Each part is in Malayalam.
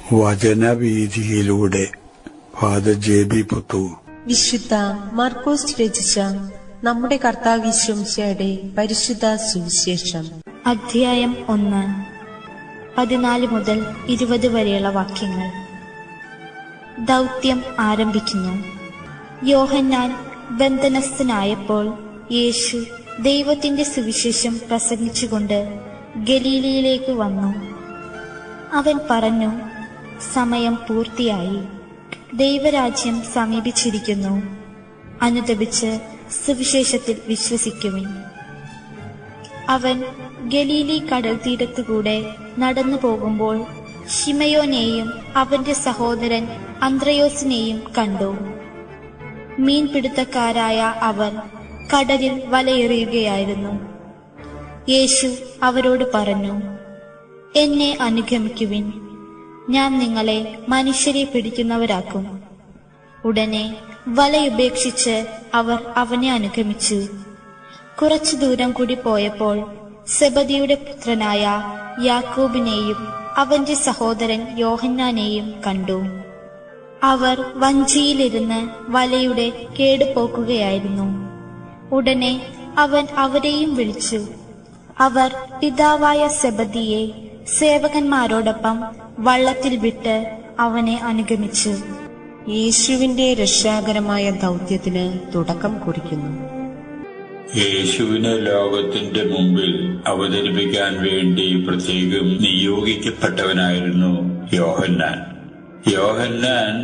വചനവീഥിയിലൂടെ ഫാദർ ജെ.ബി. പുത്തൂർ. വിശുദ്ധ മാർക്കോസ് രചിച്ച നമ്മുടെ കർത്താവ് യേശുമിശിഹായുടെ പരിശുദ്ധ സുവിശേഷം. അധ്യായം 1, 14 മുതൽ 20 വരെയുള്ള വാക്യങ്ങൾ. ദൗത്യം ആരംഭിക്കുന്നു. യോഹന്നാൻ ബന്ധനസ്ഥനായപ്പോൾ യേശു ദൈവത്തിന്റെ സുവിശേഷം പ്രസംഗിച്ചുകൊണ്ട് ഗലീലയിലേക്ക് വന്നു. അവൻ പറഞ്ഞു, സമയം പൂർത്തിയായി, ദൈവരാജ്യം സമീപിച്ചിരിക്കുന്നു. അനുതപിച്ച് സുവിശേഷത്തിൽ വിശ്വസിക്കുവിൻ. അവൻ ഗലീലി കടൽ തീരത്തുകൂടെ നടന്നു പോകുമ്പോൾ ശിമയോനെയും അവന്റെ സഹോദരൻ അന്ത്രയോസിനെയും കണ്ടു. മീൻപിടുത്തക്കാരായ അവർ കടലിൽ വലയെറിയുകയായിരുന്നു. യേശു അവരോട് പറഞ്ഞു, എന്നെ അനുഗമിക്കുവിൻ, ഞാൻ നിങ്ങളെ മനുഷ്യരെ പിടിക്കുന്നവരാക്കും. ഉടനെ വലയുപേക്ഷിച്ച് അവർ അവനെ അനുഗമിച്ചു. കുറച്ചു ദൂരം കൂടി പോയപ്പോൾ സെബദിയുടെ പുത്രനായ യാക്കോബിനെയും അവന്റെ സഹോദരൻ യോഹന്നാനെയും കണ്ടു. അവർ വഞ്ചിയിലിരുന്ന് വലയുടെ കേടുപോക്കുകയായിരുന്നു. ഉടനെ അവൻ അവരെയും വിളിച്ചു. അവർ പിതാവായ സെബദിയെ സേവകന്മാരോടൊപ്പം വള്ളത്തിൽ വിട്ട് അവനെ അനുഗമിച്ചു. യേശുവിന്റെ രക്ഷാകരമായ ദൗത്യത്തിന് തുടക്കം കുറിക്കുന്നു. യേശുവിനെ ലോകത്തിന്റെ മുമ്പിൽ അവതരിപ്പിക്കാൻ വേണ്ടി പ്രത്യേകം നിയോഗിക്കപ്പെട്ടവനായിരുന്നു യോഹന്നാൻ. യോഹന്നാൻ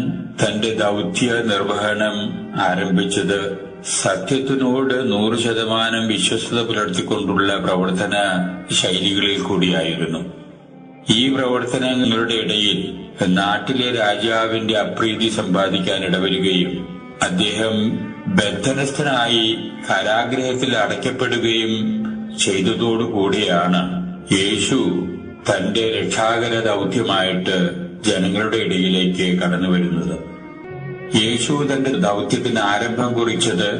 തന്റെ ദൗത്യ നിർവഹണം ആരംഭിച്ചത് സത്യത്തിനോട് 100% വിശ്വസ്തത പുലർത്തിക്കൊണ്ടുള്ള പ്രവർത്തന ശൈലികളിൽ കൂടിയായിരുന്നു. ഈ പ്രവർത്തനങ്ങളുടെ ഇടയിൽ നാട്ടിലെ രാജാവിന്റെ അപ്രീതി സമ്പാദിക്കാൻ ഇടവരികയും അദ്ദേഹം ബന്ധനസ്ഥനായി കാരാഗ്രഹത്തിൽ അടയ്ക്കപ്പെടുകയും ചെയ്തതോടുകൂടിയാണ് യേശു തന്റെ രക്ഷാകര ദൗത്യമായിട്ട് ജനങ്ങളുടെ ഇടയിലേക്ക് കടന്നു വരുന്നത്. യേശു തന്റെ ദൗത്യത്തിന് ആരംഭം കുറിച്ചത്,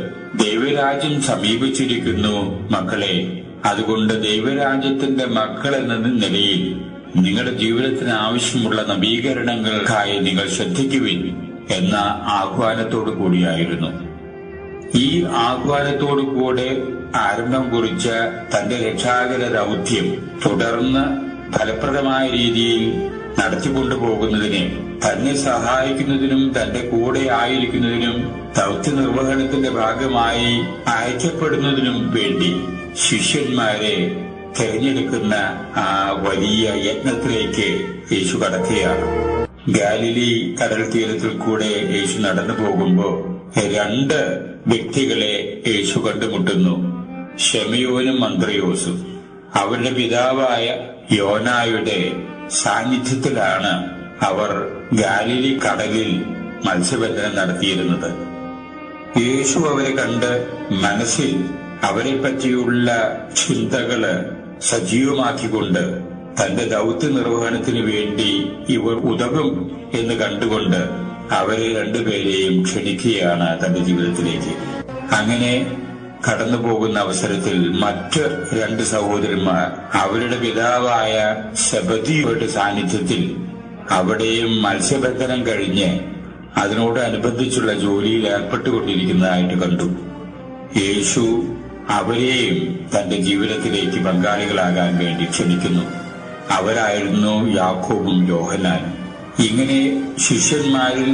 ദൈവരാജ്യം സമീപിച്ചിരിക്കുന്നു മക്കളെ, അതുകൊണ്ട് ദൈവരാജ്യത്തിന്റെ മക്കൾ എന്ന നിലയിൽ നിങ്ങളുടെ ജീവിതത്തിന് ആവശ്യമുള്ള നവീകരണങ്ങൾക്കായി നിങ്ങൾ ശ്രദ്ധിക്കുവിൻ എന്ന ആഹ്വാനത്തോടു കൂടിയായിരുന്നു. ഈ ആഹ്വാനത്തോടുകൂടെ ആരംഭം കുറിച്ച തന്റെ രക്ഷാകര ദൗത്യം തുടർന്ന് ഫലപ്രദമായ രീതിയിൽ നടത്തിക്കൊണ്ടുപോകുന്നതിന്, തന്നെ സഹായിക്കുന്നതിനും തന്റെ കൂടെ ആയിരിക്കുന്നതിനും ദൗത്യ നിർവഹണത്തിന്റെ ഭാഗമായി അയക്കപ്പെടുന്നതിനും വേണ്ടി ശിഷ്യന്മാരെ തെരഞ്ഞെടുക്കുന്ന ആ വലിയ യത്നത്തിലേക്ക് യേശു കടക്കുകയാണ്. ഗാലിലി കടൽ തീരത്തിൽ കൂടെ യേശു നടന്നു പോകുമ്പോൾ 2 വ്യക്തികളെ യേശു കണ്ടുമുട്ടുന്നു. ശിമയോനും അന്ത്രയോസും. അവരുടെ പിതാവായ യോനായുടെ സാന്നിധ്യത്തിലാണ് അവർ ഗാലിലി കടലിൽ മത്സ്യബന്ധനം നടത്തിയിരുന്നത്. യേശു അവരെ കണ്ട് മനസ്സിൽ അവരെ പറ്റിയുള്ള ചിന്തകള് സജീവമാക്കിക്കൊണ്ട് തന്റെ ദൗത്യ നിർവഹണത്തിന് വേണ്ടി ഇവർ ഉതകും എന്ന് കണ്ടുകൊണ്ട് അവരെ 2 പേരെയും ക്ഷണിക്കുകയാണ് തന്റെ ജീവിതത്തിലേക്ക്. അങ്ങനെ കടന്നു പോകുന്ന അവസരത്തിൽ മറ്റ് 2 സഹോദരന്മാർ അവരുടെ പിതാവായ സെബദിയുടെ സാന്നിധ്യത്തിൽ അവിടെയും മത്സ്യബന്ധനം കഴിഞ്ഞ് അതിനോടനുബന്ധിച്ചുള്ള ജോലിയിൽ ഏർപ്പെട്ടുകൊണ്ടിരിക്കുന്നതായിട്ട് കണ്ടു. യേശു അവരെയും തന്റെ ജീവിതത്തിലേക്ക് പങ്കാളികളാകാൻ വേണ്ടി ക്ഷണിക്കുന്നു. അവരായിരുന്നു യാക്കോബും യോഹന്നാനും. ഇങ്ങനെ ശിഷ്യന്മാരിൽ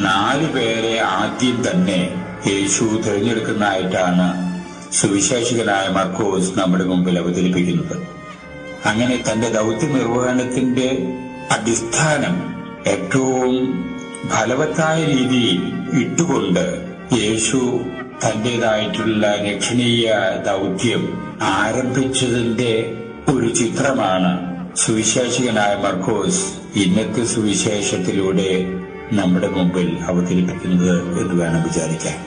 4 പേരെ ആദ്യം തന്നെ യേശു തിരഞ്ഞെടുക്കുന്നതായിട്ടാണ് സുവിശേഷകനായ മാർക്കോസ് നമ്മുടെ മുമ്പിൽ അവതരിപ്പിക്കുന്നത്. അങ്ങനെ തന്റെ ദൗത്യ നിർവഹണത്തിന്റെ അടിസ്ഥാനം ഏറ്റവും ഫലവത്തായ രീതിയിൽ ഇട്ടുകൊണ്ട് യേശു തന്റേതായിട്ടുള്ള രക്ഷണീയ ദൗത്യം ആരംഭിച്ചതിന്റെ ഒരു ചിത്രമാണ് സുവിശേഷകനായ മാർക്കോസ് ഇന്നത്തെ സുവിശേഷത്തിലൂടെ നമ്മുടെ മുമ്പിൽ അവതരിപ്പിക്കുന്നത് എന്ന് വേണം വിചാരിക്കാൻ.